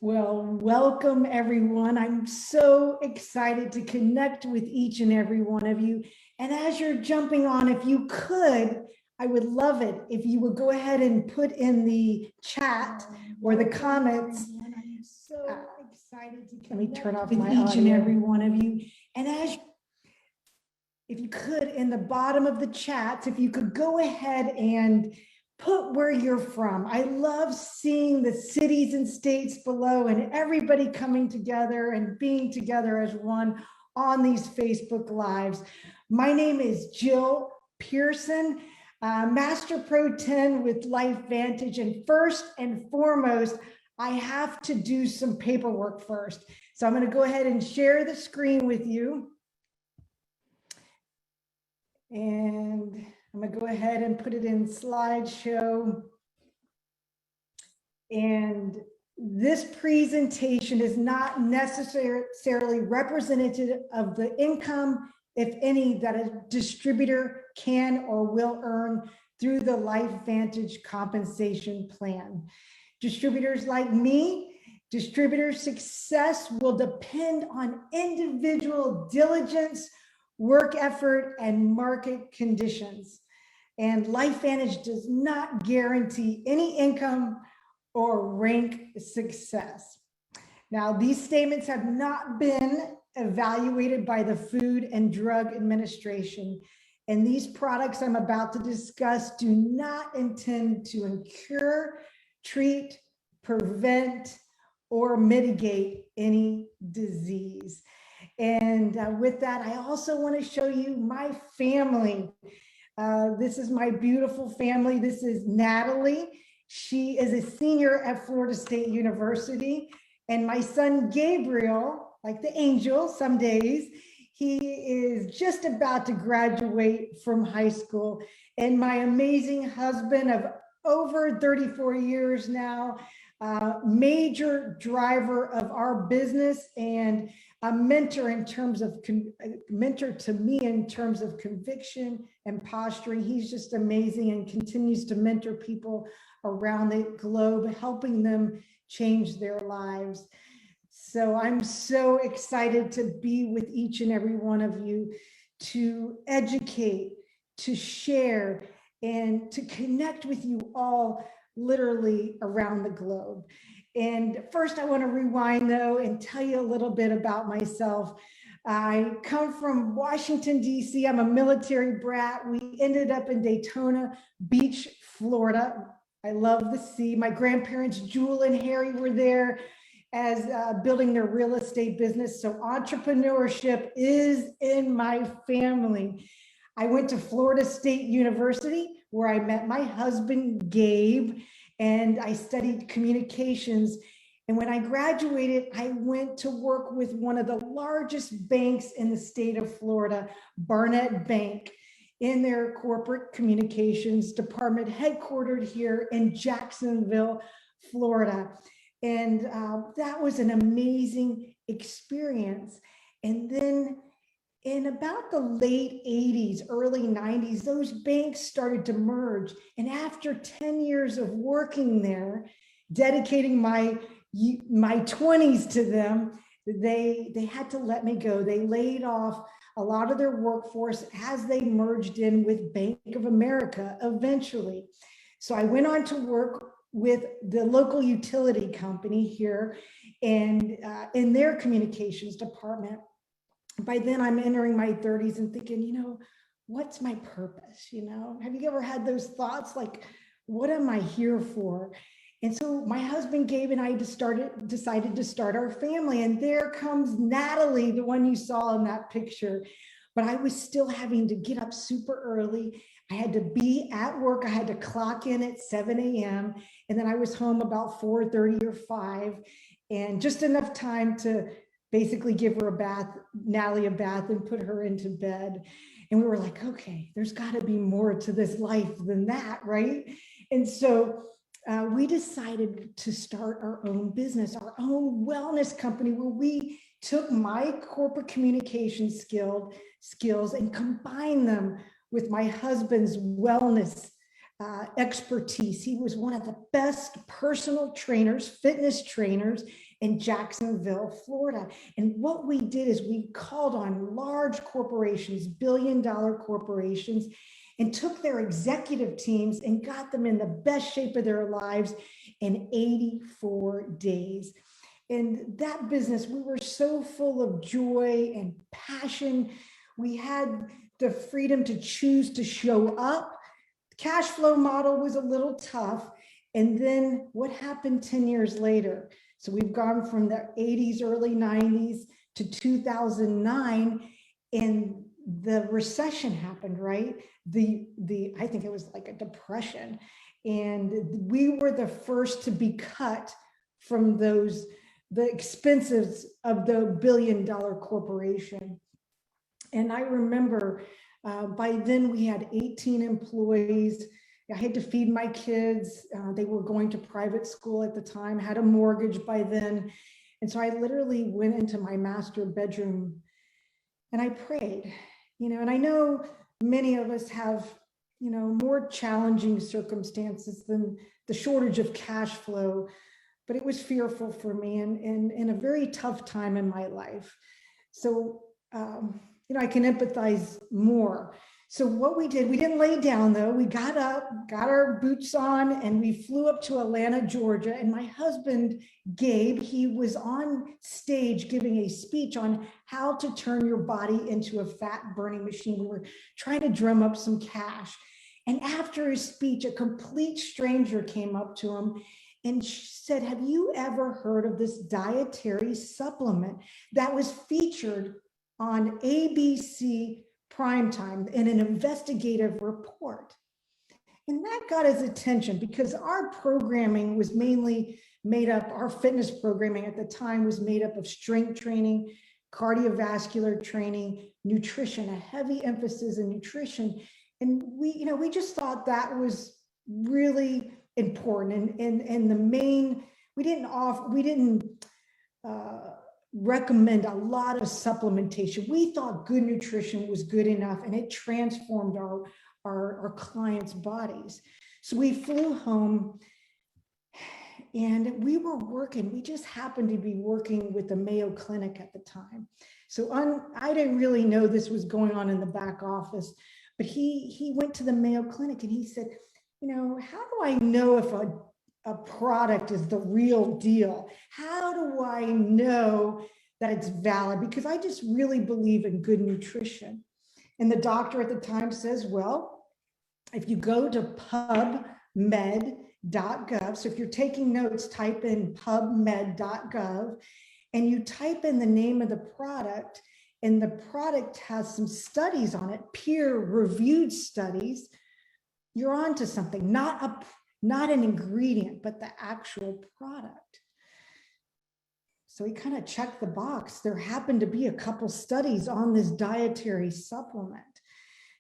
Well, welcome everyone. I'm so excited to connect with each and every one of you. And as you're jumping on, if you could, I would love it if you would go ahead and put in the chat or the comments. I'm so excited to connect. Let me turn off with each and every one of you. And if you could, in the bottom of the chat, if you could go ahead and put where you're from. I love seeing the cities and states below and everybody coming together and being together as one on these Facebook Lives. My name is Jill Pearson, Master Pro 10 with LifeVantage. And first and foremost, I have to do some paperwork first. So I'm going to go ahead and share the screen with you. And I'm going to go ahead and put it in slideshow. And this presentation is not necessarily representative of the income, if any, that a distributor can or will earn through the LifeVantage compensation plan. Distributors like me, distributor success will depend on individual diligence, work effort, and market conditions. And LifeVantage does not guarantee any income or rank success. Now, these statements have not been evaluated by the Food and Drug Administration, and these products I'm about to discuss do not intend to cure, treat, prevent, or mitigate any disease. And with that, I also want to show you my family. This is my beautiful family. This is Natalie. She is a senior at Florida State University. And my son, Gabriel, like the angel some days, he is just about to graduate from high school. And my amazing husband of over 34 years now, major driver of our business and a mentor in terms of mentor to me in terms of conviction and posturing. He's just amazing and continues to mentor people around the globe, helping them change their lives. So I'm so excited to be with each and every one of you to educate, to share, and to connect with you all literally around the globe. And first, I want to rewind, though, and tell you a little bit about myself. I come from Washington, D.C. I'm a military brat. We ended up in Daytona Beach, Florida. I love the sea. My grandparents, Jewel and Harry, were there as building their real estate business. So entrepreneurship is in my family. I went to Florida State University, where I met my husband, Gabe, and I studied communications. And when I graduated, I went to work with one of the largest banks in the state of Florida, Barnett Bank, in their corporate communications department, headquartered here in Jacksonville, Florida. And that was an amazing experience. And then in about the late 80s, early 90s, those banks started to merge. And after 10 years of working there, dedicating my 20s to them, they had to let me go. They laid off a lot of their workforce as they merged in with Bank of America eventually. So I went on to work with the local utility company here and in their communications department. By then I'm entering my 30s and thinking, what's my purpose? Have you ever had those thoughts like, what am I here for? And so my husband Gabe and I decided to start our family. And there comes Natalie, the one you saw in that picture. But I was still having to get up super early. I had to be at work. I had to clock in at 7 a.m. And then I was home about 4:30 or 5, and just enough time to basically give her a bath, Natalie a bath, and put her into bed. And we were like, okay, there's got to be more to this life than that, right? And so we decided to start our own business, our own wellness company, where we took my corporate communication skills and combined them with my husband's wellness expertise. He was one of the best personal trainers, fitness trainers in Jacksonville, Florida. And what we did is we called on large corporations, billion-dollar corporations, and took their executive teams and got them in the best shape of their lives in 84 days. And that business, we were so full of joy and passion. We had the freedom to choose to show up. The cash flow model was a little tough. And then what happened 10 years later? So we've gone from the 80s, early 90s to 2009, and the recession happened, right? I think it was like a depression. And we were the first to be cut from the expenses of the billion-dollar corporation. And I remember by then we had 18 employees. I had to feed my kids. They were going to private school at the time, had a mortgage by then. And so I literally went into my master bedroom and I prayed, and I know many of us have, more challenging circumstances than the shortage of cash flow, but it was fearful for me and a very tough time in my life. So, I can empathize more. So what we did, we didn't lay down though. We got up, got our boots on, and we flew up to Atlanta, Georgia. And my husband, Gabe, he was on stage giving a speech on how to turn your body into a fat burning machine. We were trying to drum up some cash. And after his speech, a complete stranger came up to him and said, "Have you ever heard of this dietary supplement that was featured on ABC Primetime in an investigative report?" And that got his attention because our programming was mainly made up, our fitness programming at the time was made up of strength training, cardiovascular training, nutrition, a heavy emphasis in nutrition. And we just thought that was really important. And the main, we didn't recommend a lot of supplementation. We thought good nutrition was good enough, and it transformed our clients' bodies. So we flew home and we were working. We just happened to be working with the Mayo Clinic at the time. So I didn't really know this was going on in the back office, but he went to the Mayo Clinic and he said, how do I know if a product is the real deal? How do I know that it's valid? Because I just really believe in good nutrition. And the doctor at the time says, well, if you go to pubmed.gov, so if you're taking notes, type in pubmed.gov and you type in the name of the product, and the product has some studies on it, peer-reviewed studies, you're onto something, not an ingredient, but the actual product. So he kind of checked the box. There happened to be a couple studies on this dietary supplement.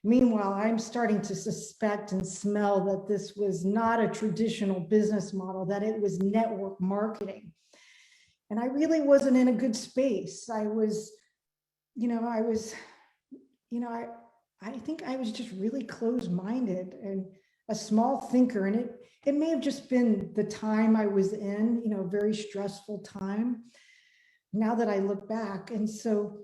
Meanwhile, I'm starting to suspect and smell that this was not a traditional business model, that it was network marketing. And I really wasn't in a good space. I think I was just really closed-minded and a small thinker. And it may have just been the time I was in, a very stressful time, now that I look back. And so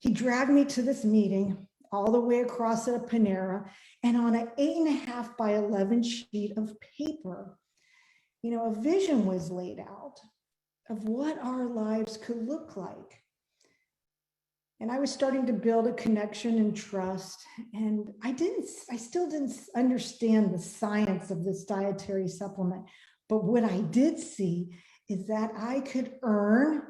he dragged me to this meeting all the way across at a Panera, and on an 8.5 by 11 sheet of paper, a vision was laid out of what our lives could look like. And I was starting to build a connection and trust. And I still didn't understand the science of this dietary supplement. But what I did see is that I could earn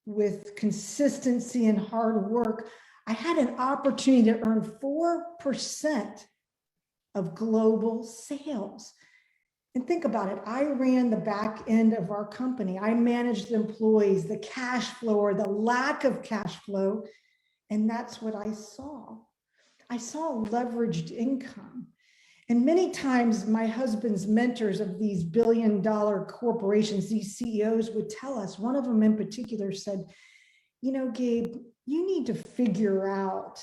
with consistency and hard work. I had an opportunity to earn 4% of global sales. And think about it. I ran the back end of our company. I managed the employees, the cash flow or the lack of cash flow. And that's what I saw. I saw leveraged income. And many times my husband's mentors of these billion-dollar corporations, these CEOs would tell us, one of them in particular said, Gabe, you need to figure out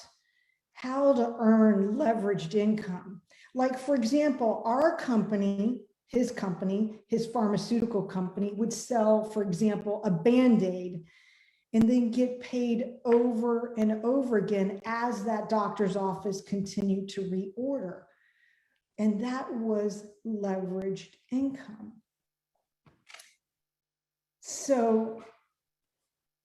how to earn leveraged income. Like, for example, our company, his company, his pharmaceutical company, would sell, for example, a Band-Aid and then get paid over and over again as that doctor's office continued to reorder. And that was leveraged income. So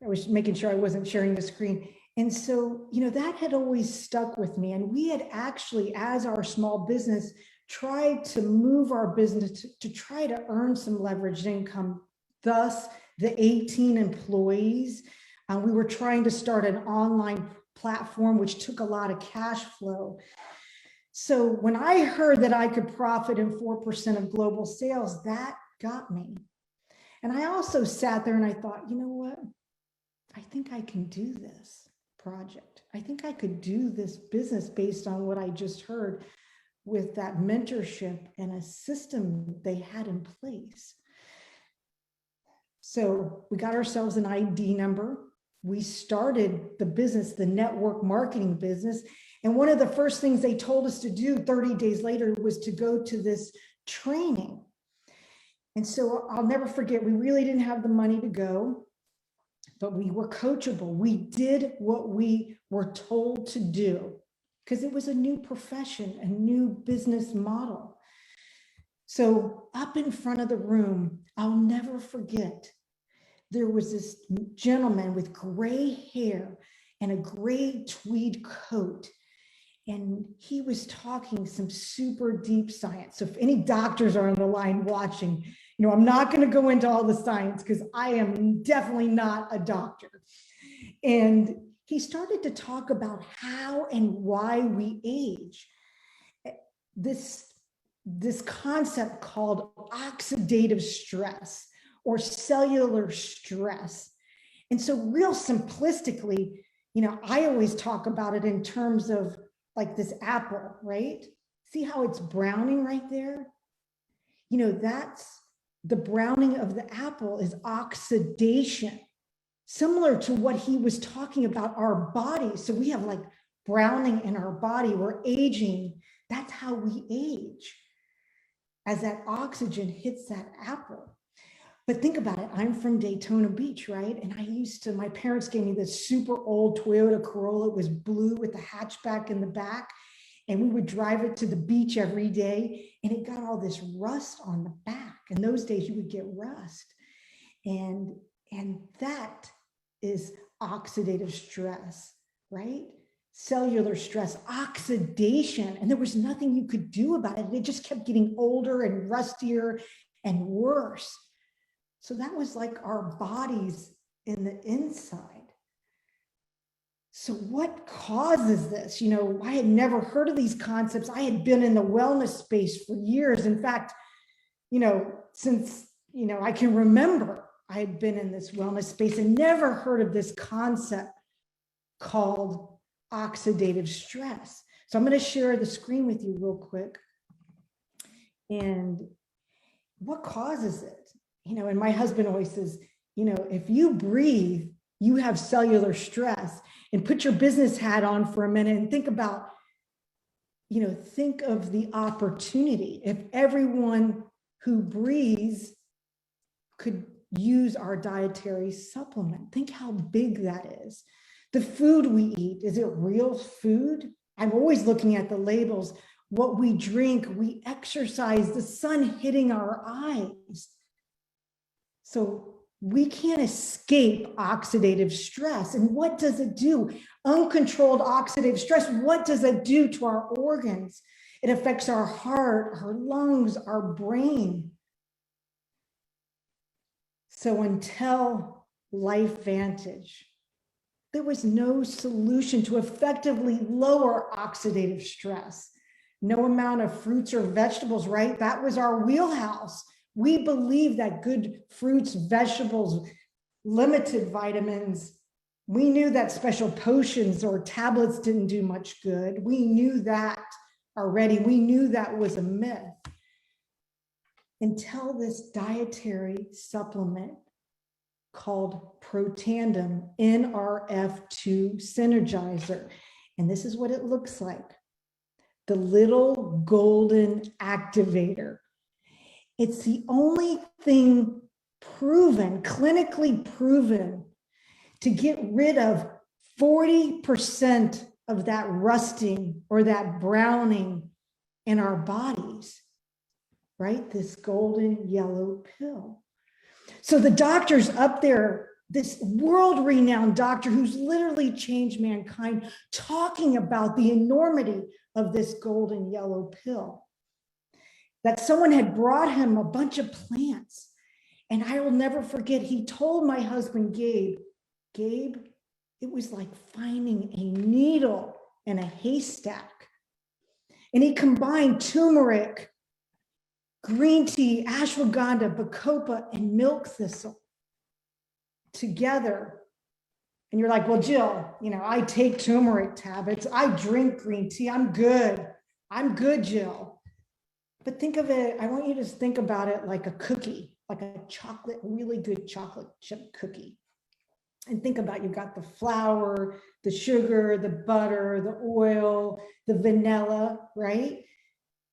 I was making sure I wasn't sharing the screen. And so, that had always stuck with me. And we had actually, as our small business, tried to move our business to try to earn some leveraged income. Thus, the 18 employees. We were trying to start an online platform, which took a lot of cash flow. So when I heard that I could profit in 4% of global sales, that got me. And I also sat there and I thought, you know what? I think I can do this project. I think I could do this business based on what I just heard with that mentorship and a system they had in place. So we got ourselves an ID number. We started the business, the network marketing business. And one of the first things they told us to do 30 days later was to go to this training. And so I'll never forget, we really didn't have the money to go, but we were coachable. We did what we were told to do because it was a new profession, a new business model. So up in front of the room, I'll never forget, there was this gentleman with gray hair and a gray tweed coat. And he was talking some super deep science. So if any doctors are on the line watching, I'm not going to go into all the science because I am definitely not a doctor. And he started to talk about how and why we age. This concept called oxidative stress or cellular stress. And so real simplistically, I always talk about it in terms of like this apple, right? See how it's browning right there? That's the browning of the apple is oxidation, similar to what he was talking about our body. So we have like browning in our body, we're aging. That's how we age, as that oxygen hits that apple. But think about it, I'm from Daytona Beach, right? And my parents gave me this super old Toyota Corolla. It was blue with the hatchback in the back. And we would drive it to the beach every day. And it got all this rust on the back. In those days, you would get rust. And that is oxidative stress, right? Cellular stress, oxidation. And there was nothing you could do about it. It just kept getting older and rustier and worse. So that was like our bodies in the inside. So what causes this? I had never heard of these concepts. I had been in the wellness space for years. In fact, since, I can remember, I had been in this wellness space and never heard of this concept called oxidative stress. So I'm going to share the screen with you real quick. And what causes it? And my husband always says, if you breathe, you have cellular stress. And put your business hat on for a minute and think about, think of the opportunity. If everyone who breathes could use our dietary supplement, think how big that is. The food we eat, is it real food? I'm always looking at the labels. What we drink, we exercise, the sun hitting our eyes. So we can't escape oxidative stress. And what does it do? Uncontrolled oxidative stress, what does it do to our organs? It affects our heart, our lungs, our brain. So until LifeVantage, there was no solution to effectively lower oxidative stress. No amount of fruits or vegetables, right? That was our wheelhouse. We believe that good fruits, vegetables, limited vitamins. We knew that special potions or tablets didn't do much good. We knew that already. We knew that was a myth. Until this dietary supplement called Protandim NRF2 Synergizer. And this is what it looks like. The little golden activator. It's the only thing proven, clinically proven, to get rid of 40% of that rusting or that browning in our bodies, right? This golden yellow pill. So the doctor's up there, this world-renowned doctor who's literally changed mankind, talking about the enormity of this golden yellow pill. That someone had brought him a bunch of plants. And I will never forget, he told my husband, Gabe, it was like finding a needle in a haystack. And he combined turmeric, green tea, ashwagandha, bacopa, and milk thistle together. And you're like, well, Jill, I take turmeric tablets. I drink green tea. I'm good. I'm good, Jill. But think of it, I want you to think about it like a cookie, like a chocolate, really good chocolate chip cookie. And think about, you've got the flour, the sugar, the butter, the oil, the vanilla, right?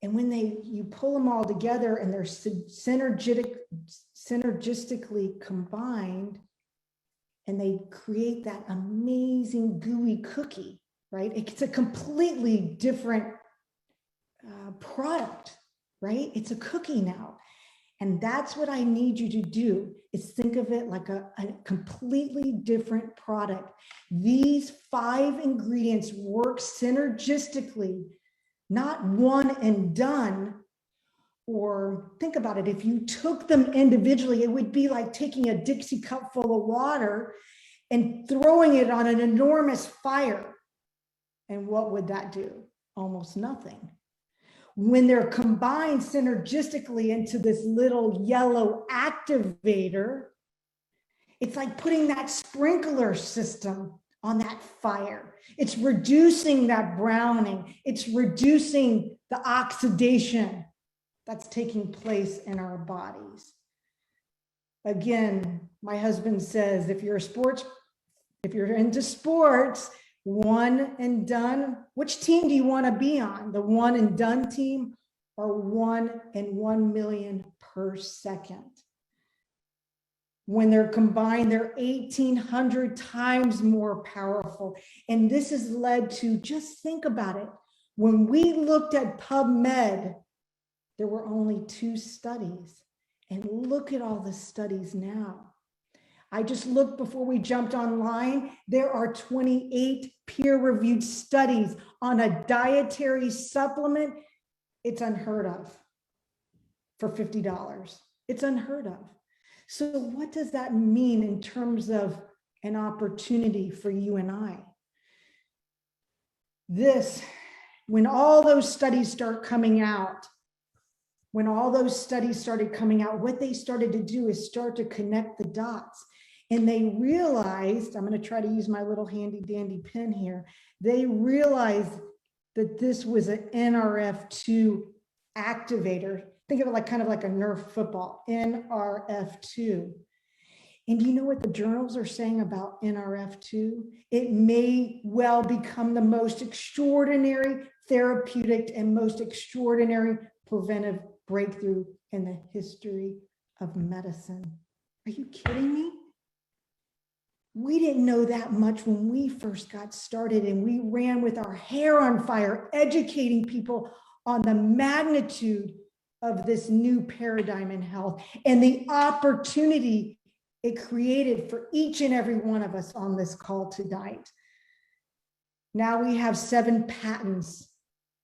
And when you pull them all together and they're synergistically combined, and they create that amazing gooey cookie, right? It's a completely different product, right? It's a cookie now. And that's what I need you to do, is think of it like a completely different product. These 5 ingredients work synergistically, not one and done. Or think about it, if you took them individually, it would be like taking a Dixie cup full of water and throwing it on an enormous fire. And what would that do? Almost nothing. When they're combined synergistically into this little yellow activator, it's like putting that sprinkler system on that fire. It's reducing that browning. It's reducing the oxidation that's taking place in our bodies. Again, my husband says, if you're into sports, one and done, which team do you want to be on? The one and done team, or 1 in 1 million per second? When they're combined, they're 1,800 times more powerful. And this has led to, just think about it, when we looked at PubMed, there were only 2 studies. And look at all the studies now. I just looked before we jumped online. There are 28 peer-reviewed studies on a dietary supplement. It's unheard of for $50. It's unheard of. So what does that mean in terms of an opportunity for you and I? When all those studies start coming out, what they started to do is start to connect the dots. And they realized, I'm going to try to use my little handy dandy pen here. They realized that this was an NRF2 activator. Think of it like kind of like a Nerf football, NRF2. And do you know what the journals are saying about NRF2? It may well become the most extraordinary therapeutic and most extraordinary preventive breakthrough in the history of medicine. Are you kidding me? We didn't know that much when we first got started, and we ran with our hair on fire, educating people on the magnitude of this new paradigm in health and the opportunity it created for each and every one of us on this call tonight. Now we have 7 patents,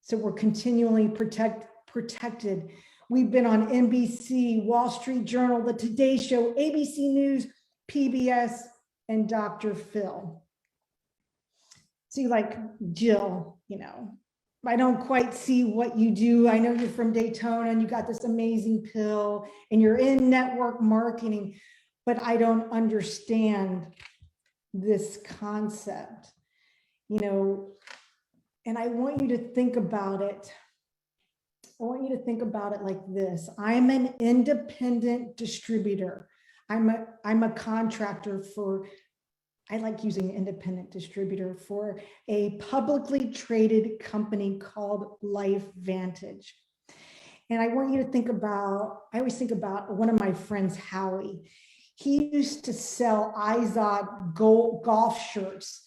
so we're continually protected. We've been on NBC, Wall Street Journal, The Today Show, ABC News, PBS, and Dr. Phil. See, like Jill, I don't quite see what you do. I know you're from Daytona and you got this amazing pill and you're in network marketing, but I don't understand this concept, and I want you to think about it. I want you to think about it like this. I'm an independent distributor. I'm a contractor for, I like using independent distributor, for a publicly traded company called LifeVantage. And I want you to think about, I always think about one of my friends, Howie. He used to sell Izod golf shirts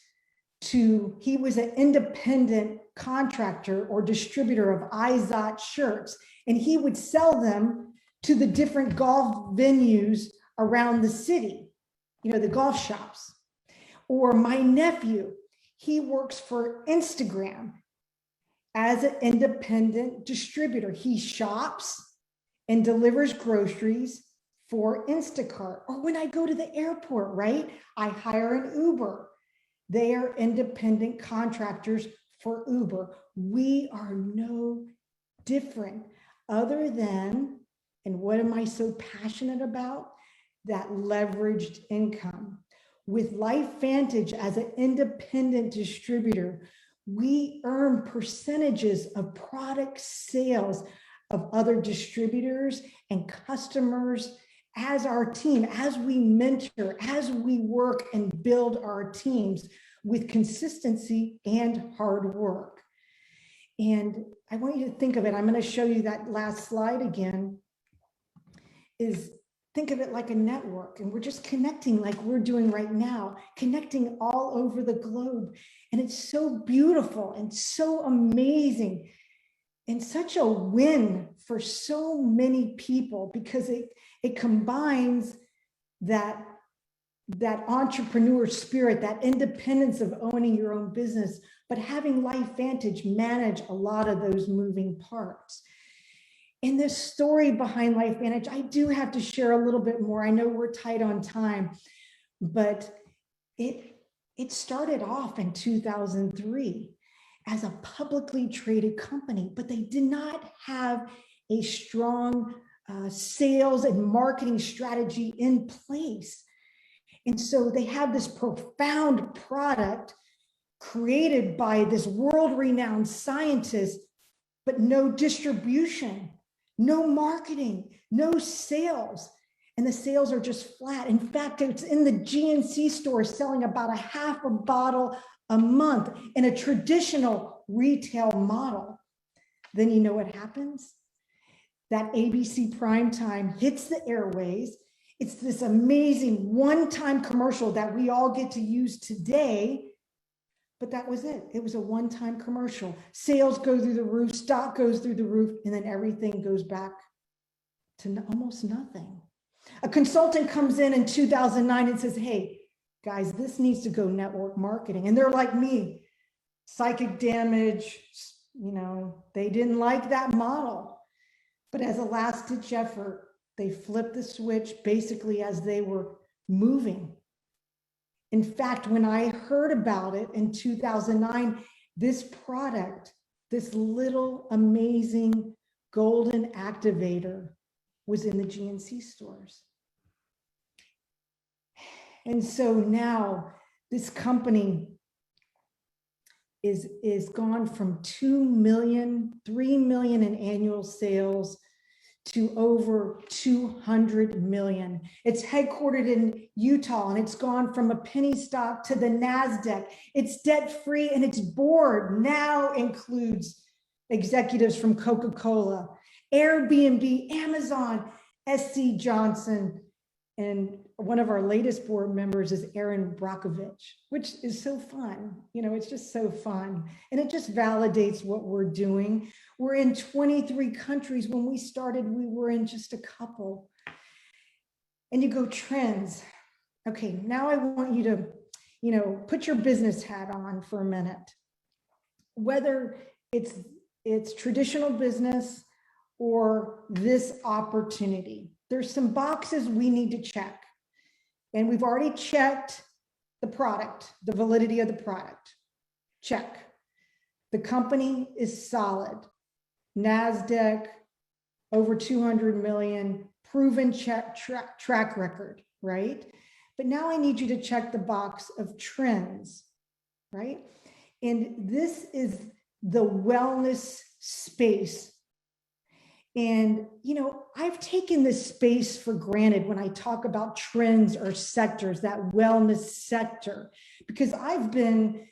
he was an independent contractor or distributor of Izod shirts, and he would sell them to the different golf venues around the city, the golf shops. Or my nephew, he works for Instagram as an independent distributor. He shops and delivers groceries for Instacart. Or when I go to the airport, right, I hire an Uber. They are independent contractors for Uber. We are no different, other than, and what am I so passionate about? That leveraged income. With LifeVantage as an independent distributor, we earn percentages of product sales of other distributors and customers as our team, as we mentor, as we work and build our teams with consistency and hard work. And I want you to think of it. I'm going to show you that last slide again. Is think of it like a network, and we're just connecting like we're doing right now, connecting all over the globe. And it's so beautiful and so amazing and such a win for so many people, because it combines that entrepreneur spirit, that independence of owning your own business, but having LifeVantage manage a lot of those moving parts. And this story behind LifeVantage, I do have to share a little bit more. I know we're tight on time, but it started off in 2003 as a publicly traded company, but they did not have a strong sales and marketing strategy in place. And so they have this profound product created by this world-renowned scientist, but no distribution, no marketing, no sales. And the sales are just flat. In fact, it's in the GNC store selling about a half a bottle a month in a traditional retail model. Then you know what happens? That ABC primetime hits the airways. It's this amazing one-time commercial that we all get to use today, but that was it. It was a one-time commercial. Sales go through the roof, stock goes through the roof, and then everything goes back to almost nothing. A consultant comes in 2009 and says, hey, guys, this needs to go network marketing. And they're like me, psychic damage, they didn't like that model. But as a last-ditch effort, they flipped the switch basically as they were moving. In fact, when I heard about it in 2009, this product, this little amazing golden activator, was in the GNC stores. And so now this company is gone from 2 million, 3 million in annual sales to over 200 million. It's headquartered in Utah, and it's gone from a penny stock to the NASDAQ. It's debt-free, and its board now includes executives from Coca-Cola, Airbnb, Amazon, SC Johnson, and one of our latest board members is Aaron Brockovich, which is so fun. It's just so fun. And it just validates what we're doing. We're in 23 countries. When we started, we were in just a couple. And you go trends. Okay, now I want you to, put your business hat on for a minute. Whether it's traditional business or this opportunity, there's some boxes we need to check. And we've already checked the product, the validity of the product. Check. The company is solid. NASDAQ, over 200 million, proven track record, right? But now I need you to check the box of trends, right? And this is the wellness space. And, I've taken this space for granted when I talk about trends or sectors, that wellness sector, because I've been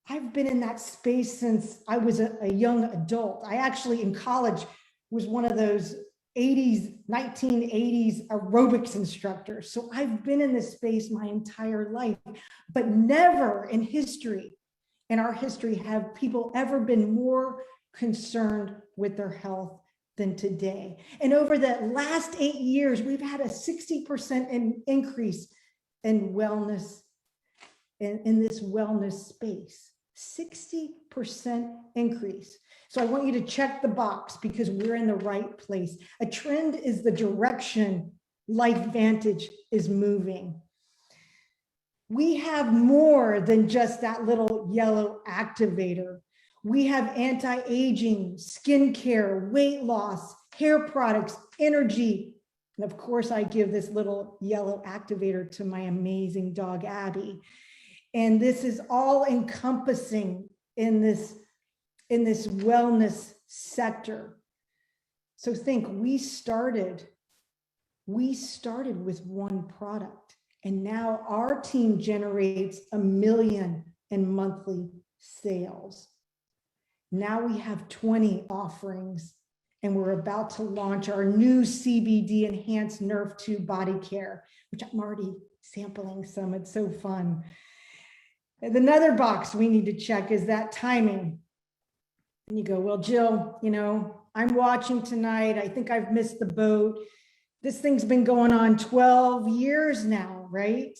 in that space since I was a young adult. I actually, in college, was one of those 1980s aerobics instructors. So I've been in this space my entire life, but never in our history, have people ever been more concerned with their health than today. And over the last 8 years, we've had a 60% increase in wellness, in this wellness space. 60% increase. So I want you to check the box because we're in the right place. A trend is the direction LifeVantage is moving. We have more than just that little yellow activator. We have anti-aging, skincare, weight loss, hair products, energy. And of course, I give this little yellow activator to my amazing dog, Abby. And this is all encompassing in this wellness sector. So think, we started with one product, and now our team generates $1 million in monthly sales. Now we have 20 offerings, and we're about to launch our new CBD enhanced nerve tube body care, which I'm already sampling some. It's so fun. And another box we need to check is that timing. And you go, well, Jill, I'm watching tonight. I think I've missed the boat. This thing's been going on 12 years now, right?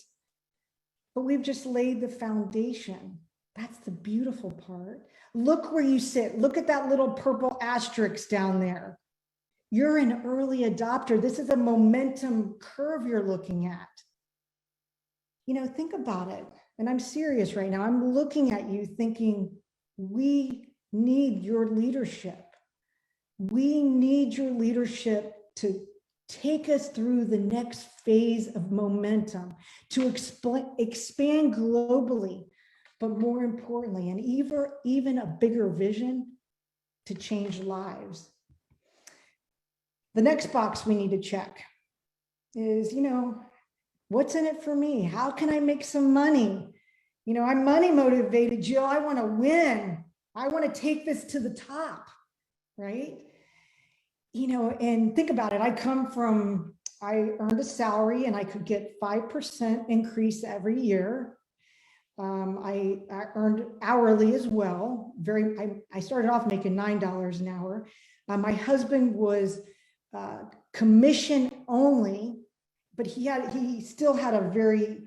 But we've just laid the foundation. That's the beautiful part. Look where you sit. Look at that little purple asterisk down there. You're an early adopter. This is a momentum curve you're looking at. Think about it. And I'm serious right now. I'm looking at you thinking, we need your leadership. We need your leadership to take us through the next phase of momentum, to expand globally, but more importantly, and even a bigger vision to change lives. The next box we need to check is, what's in it for me? How can I make some money? I'm money motivated, Jill. I want to win. I want to take this to the top, right? And think about it. I earned a salary and I could get 5% increase every year. I earned hourly as well. I started off making $9 an hour. My husband was commission only, but he still had a very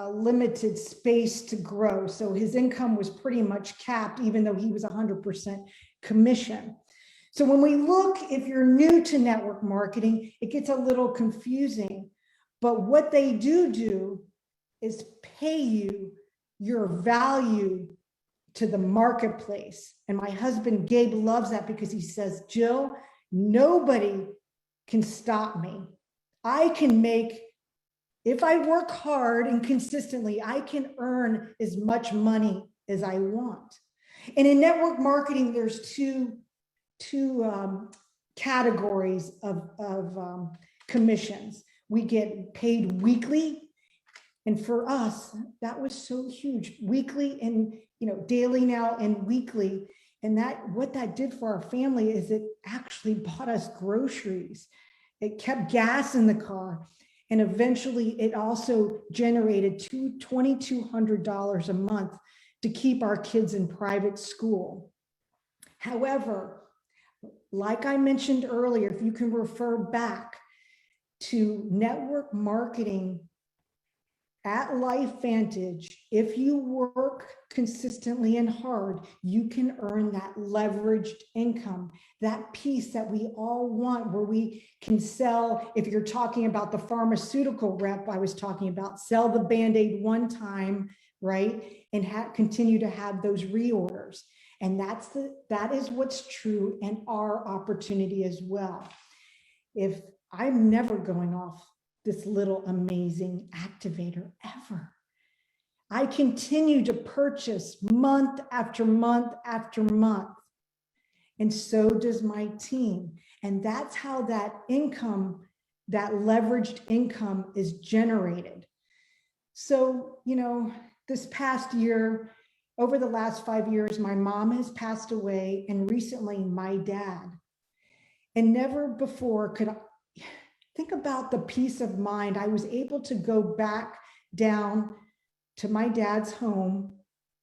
limited space to grow. So his income was pretty much capped, even though he was 100% commission. So when we look, if you're new to network marketing, it gets a little confusing, but what they do is pay you your value to the marketplace. And my husband, Gabe, loves that because he says, Jill, nobody can stop me. If I work hard and consistently, I can earn as much money as I want. And in network marketing, there's two categories of commissions. We get paid weekly. And for us, that was so huge. Weekly and daily now and weekly. And what that did for our family is it actually bought us groceries. It kept gas in the car. And eventually it also generated $2,200 a month to keep our kids in private school. However, like I mentioned earlier, if you can refer back to network marketing at LifeVantage, if you work consistently and hard, you can earn that leveraged income, that piece that we all want, where we can sell. If you're talking about the pharmaceutical rep I was talking about, sell the Band-Aid one time, right? And continue to have those reorders. And that is what's true in our opportunity as well. If I'm never going off this little amazing activator ever, I continue to purchase month after month after month. And so does my team. And that's how that income, that leveraged income is generated. So, this past year, over the last 5 years, my mom has passed away, and recently my dad. And never before could I think about the peace of mind. I was able to go back down to my dad's home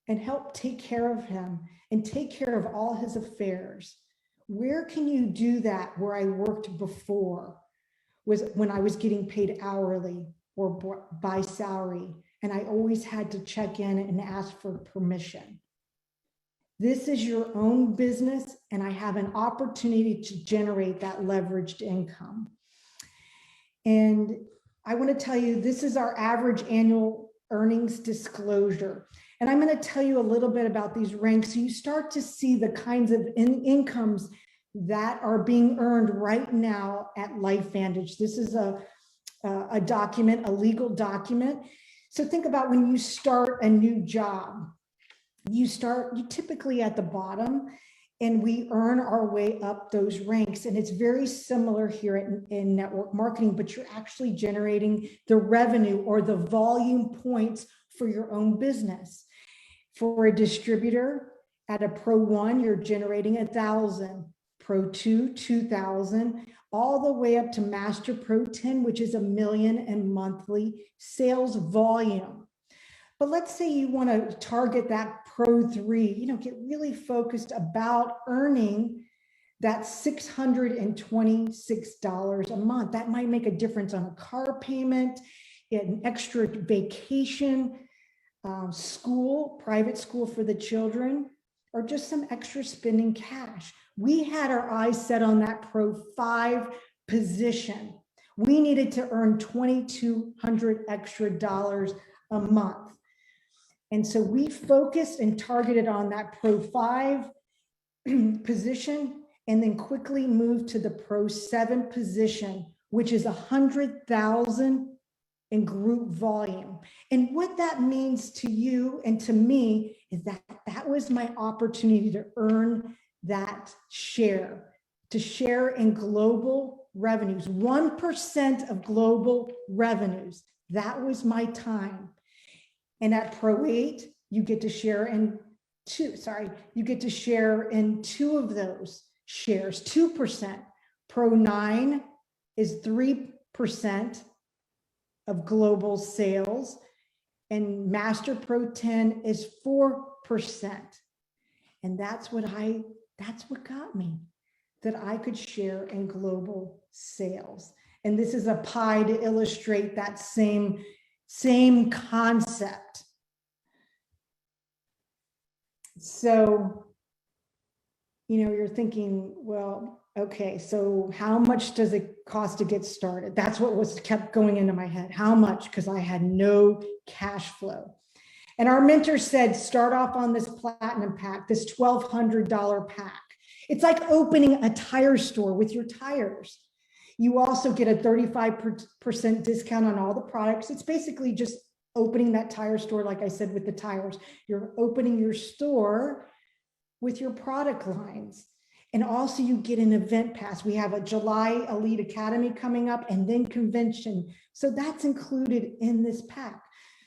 and help take care of him and take care of all his affairs. Where can you do that where I worked before? Was when I was getting paid hourly or by salary, and I always had to check in and ask for permission. This is your own business, and I have an opportunity to generate that leveraged income. And I want to tell you, this is our average annual earnings disclosure. And I'm going to tell you a little bit about these ranks so you start to see the kinds of incomes that are being earned right now at LifeVantage. This is a document, a legal document. So think about when you start a new job. You typically at the bottom, and we earn our way up those ranks. And it's very similar here in network marketing, but you're actually generating the revenue or the volume points for your own business. For a distributor at a Pro 1, you're generating 1,000, Pro 2, 2,000, all the way up to Master Pro 10, which is 1 million in monthly sales volume. But let's say you want to target that Pro 3, get really focused about earning that $626 a month. That might make a difference on a car payment, an extra vacation, school, private school for the children, or just some extra spending cash. We had our eyes set on that Pro 5 position. We needed to earn $2,200 extra a month. And so we focused and targeted on that Pro 5 position, and then quickly moved to the Pro 7 position, which is 100,000 in group volume. And what that means to you and to me is that that was my opportunity to earn that share, to share in global revenues, 1% of global revenues. That was my time. And at Pro 8, you get to share in two of those shares, 2%. Pro 9 is 3% of global sales, and Master Pro 10 is 4%. And that's what got me, that I could share in global sales. And this is a pie to illustrate that same concept. So, you're thinking, well, okay, so how much does it cost to get started? That's what kept going into my head. How much? Because I had no cash flow. And our mentor said, start off on this platinum pack, this $1,200 pack. It's like opening a tire store with your tires. You also get a 35% discount on all the products. It's basically just opening that tire store, like I said, with the tires. You're opening your store with your product lines. And also you get an event pass. We have a July Elite Academy coming up, and then convention. So that's included in this pack.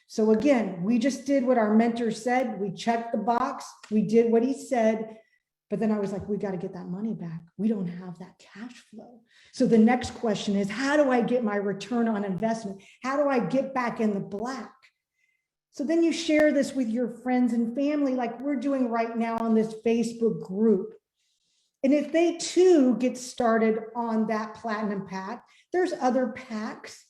So again, we just did what our mentor said. We checked the box. We did what he said. But then I was like, we got to get that money back. We don't have that cash flow. So the next question is, how do I get my return on investment? How do I get back in the black? So then you share this with your friends and family, like we're doing right now on this Facebook group. And if they too get started on that platinum pack, there's other packs,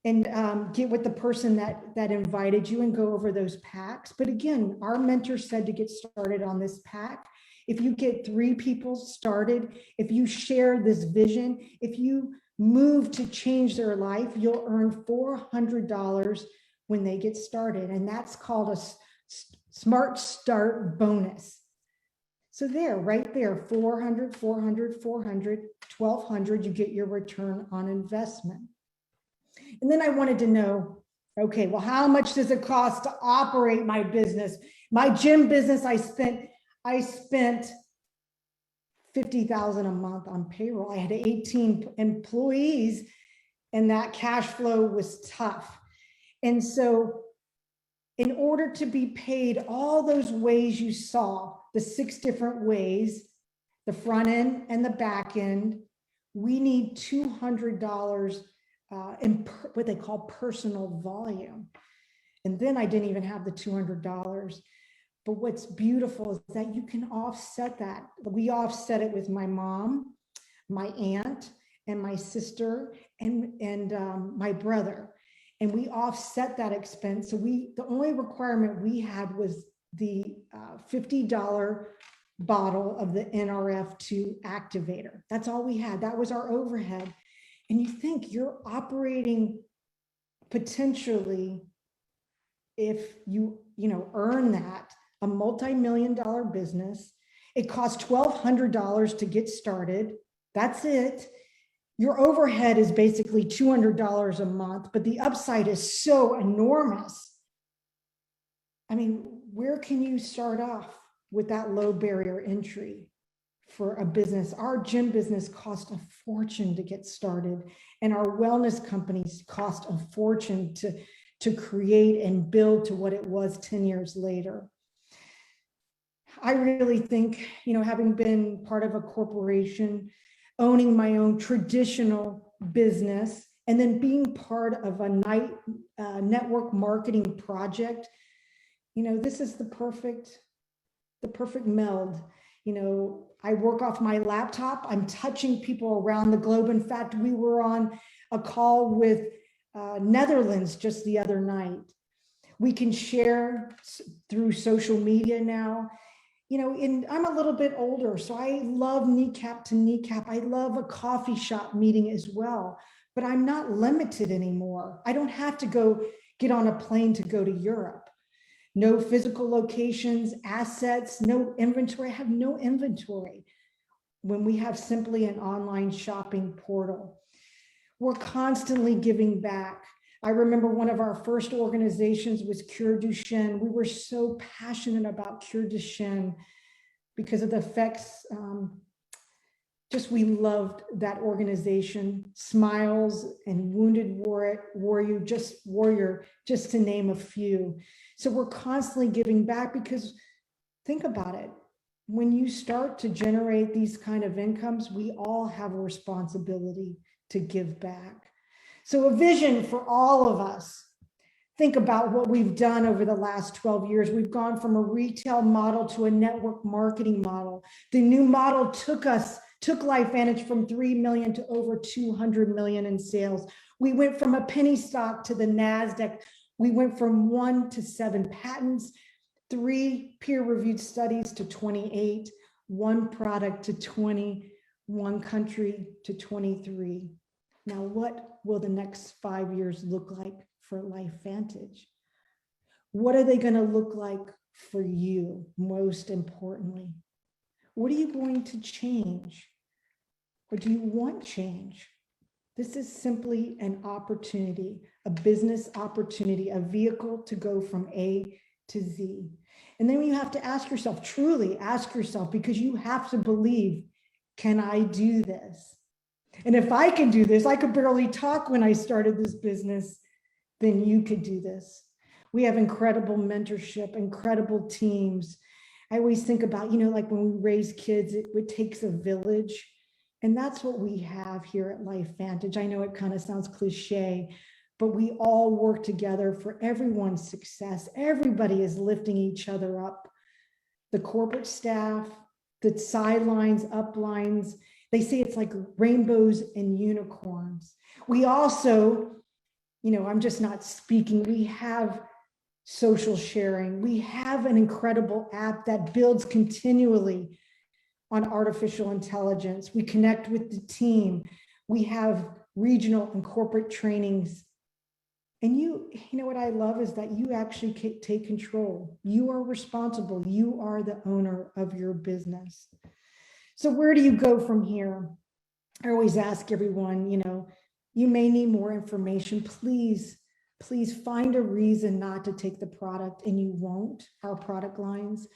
and get with the person that invited you and go over those packs. But again, our mentor said to get started on this pack, if you get 3 people started, if you share this vision, if you move to change their life, you'll earn $400 when they get started. And that's called a Smart Start bonus. So there, right there, 400, 400, 400, 1,200, you get your return on investment. And then I wanted to know, okay, well, how much does it cost to operate my business? My gym business, I spent $50,000 a month on payroll. I had 18 employees, and that cash flow was tough. And so in order to be paid all those ways you saw, the 6 different ways, the front end and the back end. We need $200 in what they call personal volume. And then I didn't even have the $200. But what's beautiful is that you can offset that. We offset it with my mom, my aunt, and my sister, and my brother. And we offset that expense. So the only requirement we had was the $50 bottle of the NRF2 activator. That's all we had. That was our overhead. And you think you're operating potentially, if you earn that, a multi-million-dollar business. It costs $1,200 to get started. That's it. Your overhead is basically $200 a month, but the upside is so enormous. I mean, where can you start off with that low barrier entry for a business? Our gym business cost a fortune to get started, and our wellness companies cost a fortune to create and build to what it was 10 years later. I really think, having been part of a corporation, owning my own traditional business, and then being part of a network marketing project, this is the perfect meld. I work off my laptop. I'm touching people around the globe. In fact, we were on a call with Netherlands just the other night. We can share through social media now. And I'm a little bit older, so I love kneecap to kneecap. I love a coffee shop meeting as well, but I'm not limited anymore. I don't have to go get on a plane to go to Europe. No physical locations, assets, no inventory. I have no inventory when we have simply an online shopping portal. We're constantly giving back. I remember one of our first organizations was Cure Duchenne. We were so passionate about Cure Duchenne because of the effects. We loved that organization. Smiles and Wounded Warrior, just to name a few. So we're constantly giving back, because think about it. When you start to generate these kind of incomes, we all have a responsibility to give back. So a vision for all of us. Think about what we've done over the last 12 years. We've gone from a retail model to a network marketing model. The new model took LifeVantage from 3 million to over 200 million in sales. We went from a penny stock to the NASDAQ. We went from 1 to 7 patents, 3 peer-reviewed studies to 28, 1 product to 20, 1 country to 23. Now, what will the next 5 years look like for LifeVantage? What are they going to look like for you, most importantly? What are you going to change? Or do you want change? This is simply an opportunity, a business opportunity, a vehicle to go from A to Z. And then you have to ask yourself, truly ask yourself, because you have to believe, can I do this? And if I can do this, I could barely talk when I started this business, then you could do this. We have incredible mentorship, incredible teams. I always think about, like when we raise kids, it takes a village. And that's what we have here at LifeVantage. I know it kind of sounds cliche, but we all work together for everyone's success. Everybody is lifting each other up. The corporate staff, the sidelines, uplines, they say it's like rainbows and unicorns. We also, I'm just not speaking, we have social sharing. We have an incredible app that builds continually on artificial intelligence. We connect with the team. We have regional and corporate trainings. And you know what I love is that you actually take control. You are responsible. You are the owner of your business. So where do you go from here? I always ask everyone, you may need more information. Please find a reason not to take the product, and you won't, our product lines.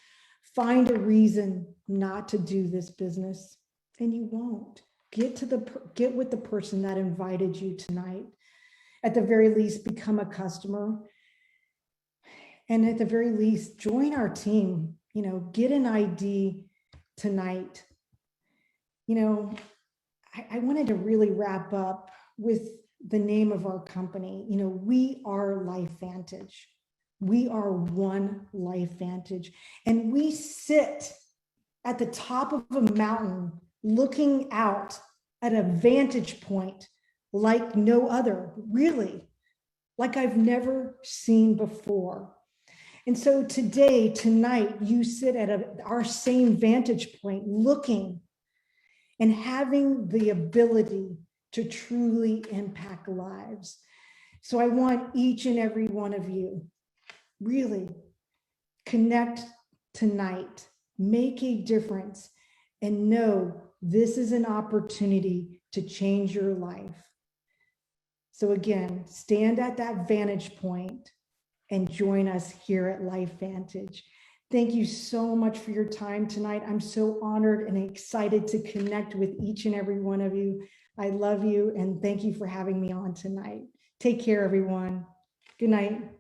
Find a reason not to do this business, and you won't. Get with the person that invited you tonight. At the very least, become a customer. And at the very least, join our team. Get an ID tonight. you know, I wanted to really wrap up with the name of our company. You know, we are LifeVantage. We are one LifeVantage, and we sit at the top of a mountain looking out at a vantage point like no other, really, like I've never seen before. And so today, tonight, you sit at our same vantage point, looking and having the ability to truly impact lives. So I want each and every one of you really connect tonight, make a difference, and know this is an opportunity to change your life. So again, stand at that vantage point and join us here at LifeVantage. Thank you so much for your time tonight. I'm so honored and excited to connect with each and every one of you. I love you and thank you for having me on tonight. Take care, everyone. Good night.